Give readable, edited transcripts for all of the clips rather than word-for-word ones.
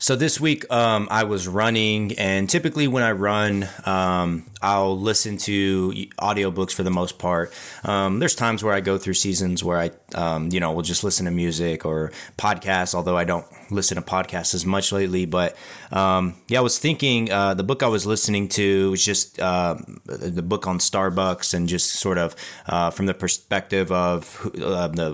So this week, I was running, and typically when I run, I'll listen to audiobooks for the most part. There's times where I go through seasons where will just listen to music or podcasts, although I don't listen to podcasts as much lately. But I was thinking the book I was listening to was just the book on Starbucks, and just sort of from the perspective of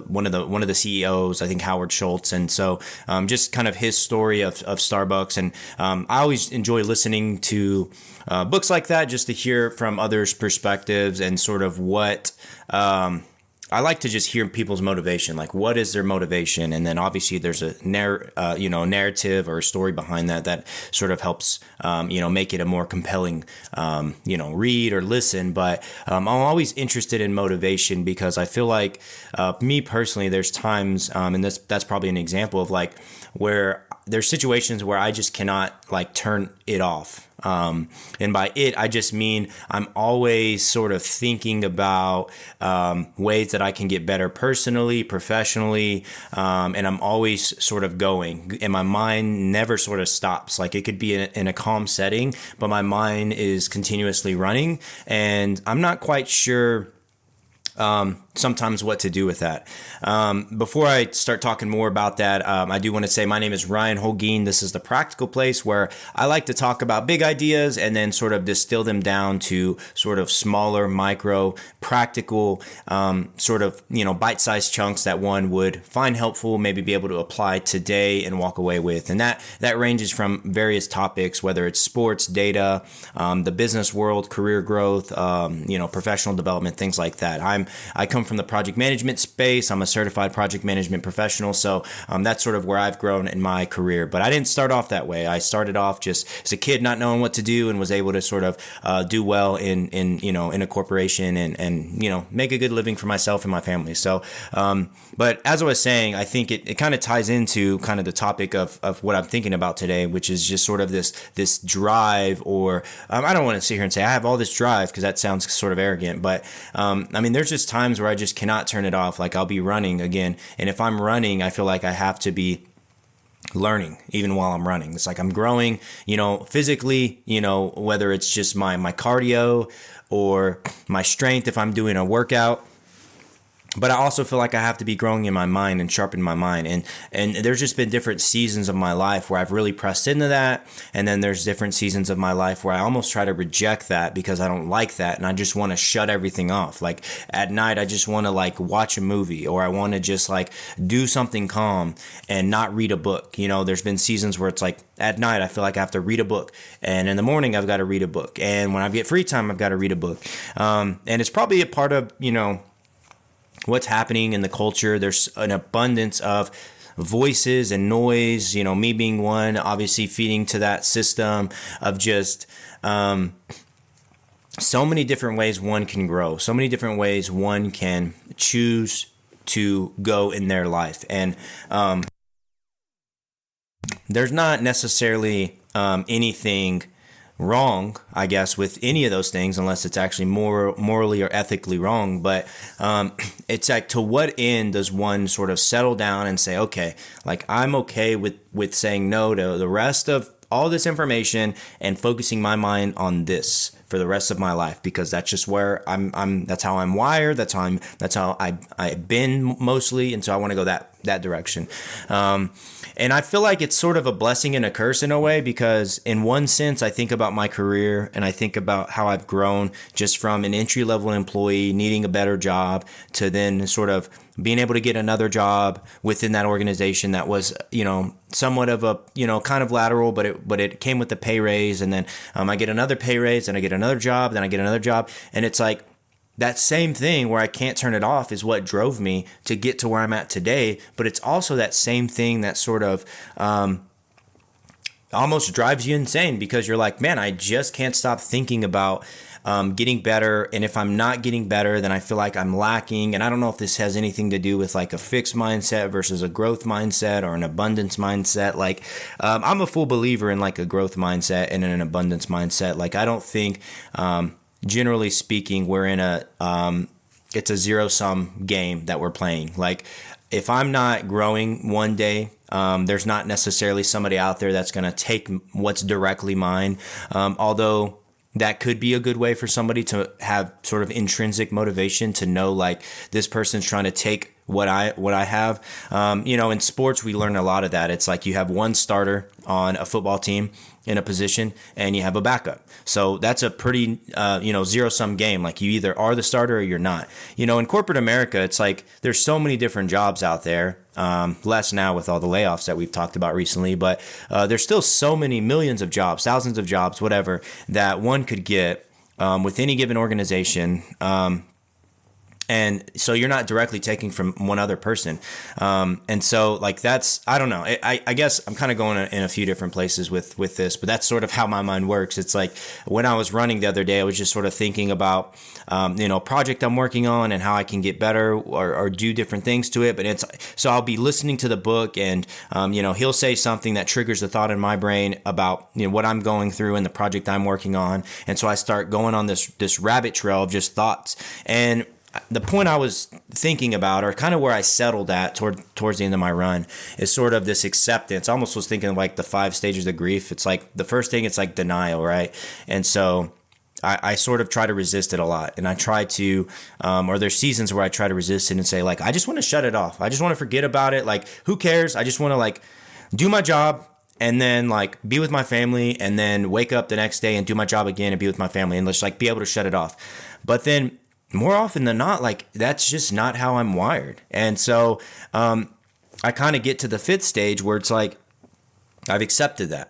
one of the CEOs, I think Howard Schultz, and so just kind of his story of Starbucks. And I always enjoy listening to books like that, just to hear from others' perspectives and sort of what I like to just hear people's motivation, like what is their motivation, and then obviously there's a narrative or a story behind that sort of helps make it a more compelling read or listen. But I'm always interested in motivation because I feel like me personally, there's times and that's probably an example of like where there's situations where I just cannot like turn it off. And by it, I just mean I'm always sort of thinking about ways that I can get better personally, professionally, and I'm always sort of going. And my mind never sort of stops. Like it could be in a calm setting, but my mind is continuously running, and I'm not quite sure sometimes what to do with that. Before I start talking more about that, I do want to say my name is Ryan Holguin. This is the practical place where I like to talk about big ideas and then sort of distill them down to sort of smaller, micro, practical, bite-sized chunks that one would find helpful, maybe be able to apply today and walk away with. And that ranges from various topics, whether it's sports, data, the business world, career growth, professional development, things like that. I come from the project management space. I'm a certified project management professional. So that's sort of where I've grown in my career. But I didn't start off that way. I started off just as a kid, not knowing what to do, and was able to sort of do well in a corporation and make a good living for myself and my family. So, but as I was saying, I think it kind of ties into kind of the topic of what I'm thinking about today, which is just sort of this drive, or I don't want to sit here and say I have all this drive because that sounds sort of arrogant, but there's just times where I just cannot turn it off. Like I'll be running again, and if I'm running, I feel like I have to be learning even while I'm running. It's like I'm growing, physically, whether it's just my cardio or my strength if I'm doing a workout. But I also feel like I have to be growing in my mind and sharpen my mind. And there's just been different seasons of my life where I've really pressed into that. And then there's different seasons of my life where I almost try to reject that because I don't like that. And I just want to shut everything off. Like at night, I just want to like watch a movie, or I want to just like do something calm and not read a book. There's been seasons where it's like at night, I feel like I have to read a book. And in the morning, I've got to read a book. And when I get free time, I've got to read a book. And it's probably a part of, what's happening in the culture. There's an abundance of voices and noise, me being one, obviously feeding to that system of just so many different ways one can grow, so many different ways one can choose to go in their life. And there's not necessarily anything wrong, I guess, with any of those things, unless it's actually morally or ethically wrong. But it's like, to what end does one sort of settle down and say, okay, like I'm okay with saying no to the rest of all this information and focusing my mind on this for the rest of my life, because that's just where I'm that's how I'm wired. That's how I've been mostly. And so I want to go that direction. And I feel like it's sort of a blessing and a curse in a way, because in one sense, I think about my career and I think about how I've grown just from an entry-level employee needing a better job to then sort of being able to get another job within that organization that was, somewhat of a, kind of lateral, but it came with the pay raise. And then I get another pay raise, and I get another job, then I get another job. And it's like, that same thing where I can't turn it off is what drove me to get to where I'm at today. But it's also that same thing that sort of almost drives you insane, because you're like, man, I just can't stop thinking about getting better. And if I'm not getting better, then I feel like I'm lacking. And I don't know if this has anything to do with like a fixed mindset versus a growth mindset or an abundance mindset. Like I'm a full believer in like a growth mindset and an abundance mindset. Like I don't think generally speaking, we're in it's a zero-sum game that we're playing. Like if I'm not growing one day, There's not necessarily somebody out there that's going to take what's directly mine. Although that could be a good way for somebody to have sort of intrinsic motivation to know like this person's trying to take what I have. In sports, we learn a lot of that. It's like you have one starter on a football team in a position and you have a backup. So that's a pretty, zero sum game. Like you either are the starter or you're not. In corporate America, it's like there's so many different jobs out there. Less now with all the layoffs that we've talked about recently, but there's still so many millions of jobs, thousands of jobs, whatever, that one could get with any given organization. And so you're not directly taking from one other person. And so like that's, I don't know. I guess I'm kind of going in a few different places with this, but that's sort of how my mind works. It's like when I was running the other day, I was just sort of thinking about, a project I'm working on and how I can get better or do different things to it. But so I'll be listening to the book and, he'll say something that triggers the thought in my brain about, what I'm going through and the project I'm working on. And so I start going on this rabbit trail of just thoughts. And the point I was thinking about, or kind of where I settled at towards the end of my run, is sort of this acceptance. I almost was thinking of like the 5 stages of grief. It's like the first thing, it's like denial, right? And so I sort of try to resist it a lot. And I try to, or there's seasons where I try to resist it and say like, I just want to shut it off. I just want to forget about it. Like, who cares? I just want to like do my job and then like be with my family and then wake up the next day and do my job again and be with my family and just like be able to shut it off. But then more often than not, like that's just not how I'm wired. And so I kind of get to the 5th stage where it's like I've accepted that.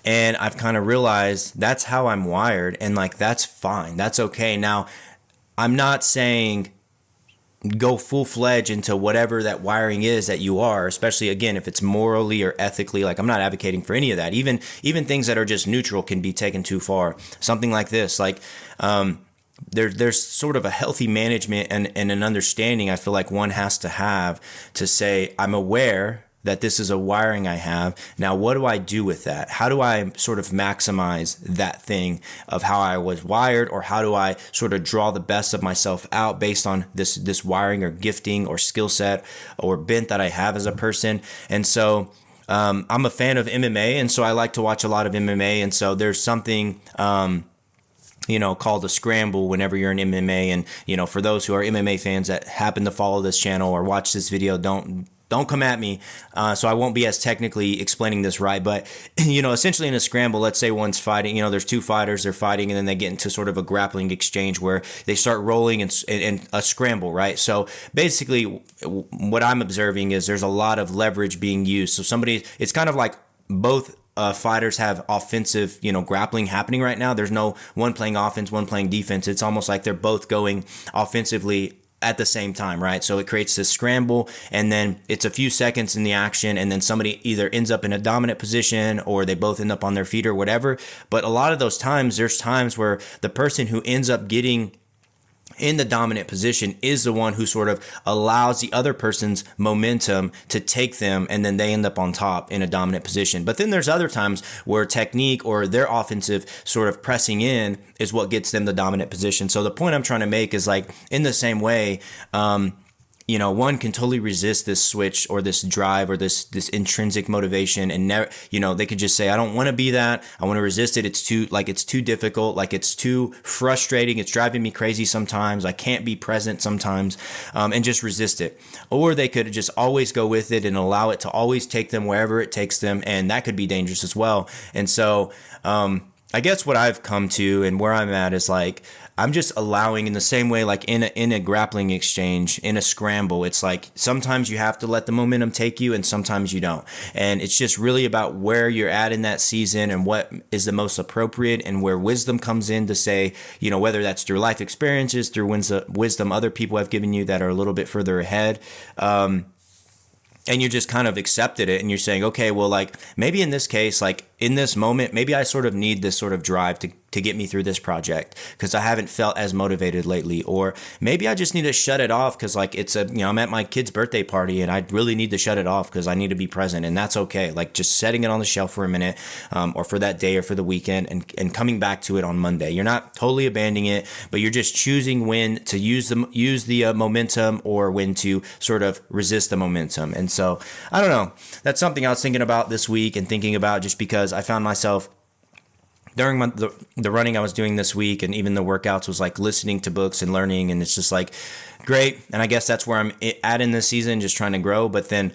And I've kind of realized that's how I'm wired. And like that's fine. That's okay. Now, I'm not saying go full-fledged into whatever that wiring is that you are, especially again if it's morally or ethically. Like I'm not advocating for any of that. Even things that are just neutral can be taken too far. Something like this, like there's sort of a healthy management and an understanding I feel like one has to have to say, I'm aware that this is a wiring I have. Now, what do I do with that? How do I sort of maximize that thing of how I was wired, or how do I sort of draw the best of myself out based on this wiring or gifting or skill set or bent that I have as a person? And so I'm a fan of MMA, and so I like to watch a lot of MMA. And so there's something called a scramble whenever you're in MMA. And, for those who are MMA fans that happen to follow this channel or watch this video, don't come at me. So I won't be as technically explaining this right. But, essentially in a scramble, let's say one's fighting, there's 2 fighters, they're fighting, and then they get into sort of a grappling exchange where they start rolling and a scramble, right? So basically what I'm observing is there's a lot of leverage being used. So it's kind of like both fighters have offensive, grappling happening right now. There's no one playing offense, one playing defense. It's almost like they're both going offensively at the same time, right? So it creates this scramble, and then it's a few seconds in the action, and then somebody either ends up in a dominant position or they both end up on their feet or whatever. But a lot of those times, there's times where the person who ends up getting in the dominant position is the one who sort of allows the other person's momentum to take them, and then they end up on top in a dominant position. But then there's other times where technique or their offensive sort of pressing in is what gets them the dominant position. So the point I'm trying to make is like in the same way, one can totally resist this switch or this drive or this intrinsic motivation, and never, they could just say, I don't want to be that. I want to resist it. It's too difficult. Like it's too frustrating. It's driving me crazy sometimes. I can't be present sometimes, and just resist it. Or they could just always go with it and allow it to always take them wherever it takes them. And that could be dangerous as well. And so, I guess what I've come to and where I'm at is like, I'm just allowing in the same way, like in a grappling exchange, in a scramble, it's like sometimes you have to let the momentum take you and sometimes you don't. And it's just really about where you're at in that season and what is the most appropriate, and where wisdom comes in to say, whether that's through life experiences, through wisdom other people have given you that are a little bit further ahead. And you just kind of accepted it, and you're saying, okay, well, like maybe in this case, like in this moment, maybe I sort of need this sort of drive to get me through this project because I haven't felt as motivated lately. Or maybe I just need to shut it off because like I'm at my kid's birthday party and I really need to shut it off because I need to be present, and that's okay. Like just setting it on the shelf for a minute, or for that day or for the weekend, and coming back to it on Monday. You're not totally abandoning it, but you're just choosing when to use the momentum or when to sort of resist the momentum. And so I don't know. That's something I was thinking about this week and thinking about just because I found myself during the running I was doing this week, and even the workouts, was like listening to books and learning, and it's just like great. And I guess that's where I'm at in this season, just trying to grow. But then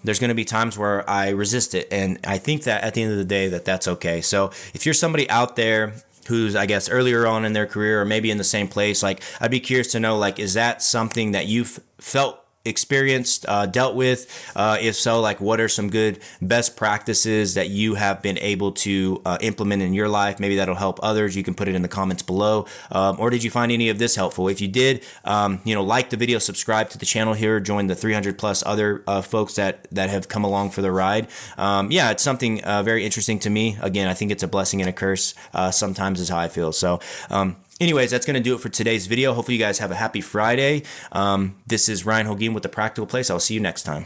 there's going to be times where I resist it, and I think that at the end of the day that's okay. So if you're somebody out there who's, I guess, earlier on in their career or maybe in the same place, like I'd be curious to know, like, is that something that you've felt, experienced, dealt with? If so, like, what are some good best practices that you have been able to implement in your life? Maybe that'll help others. You can put it in the comments below. Or did you find any of this helpful? If you did, like the video, subscribe to the channel here, join the 300 plus other folks that have come along for the ride. It's something very interesting to me. Again, I think it's a blessing and a curse. Sometimes is how I feel. So, anyways, that's going to do it for today's video. Hopefully you guys have a happy Friday. This is Ryan Holguin with The Practical Place. I'll see you next time.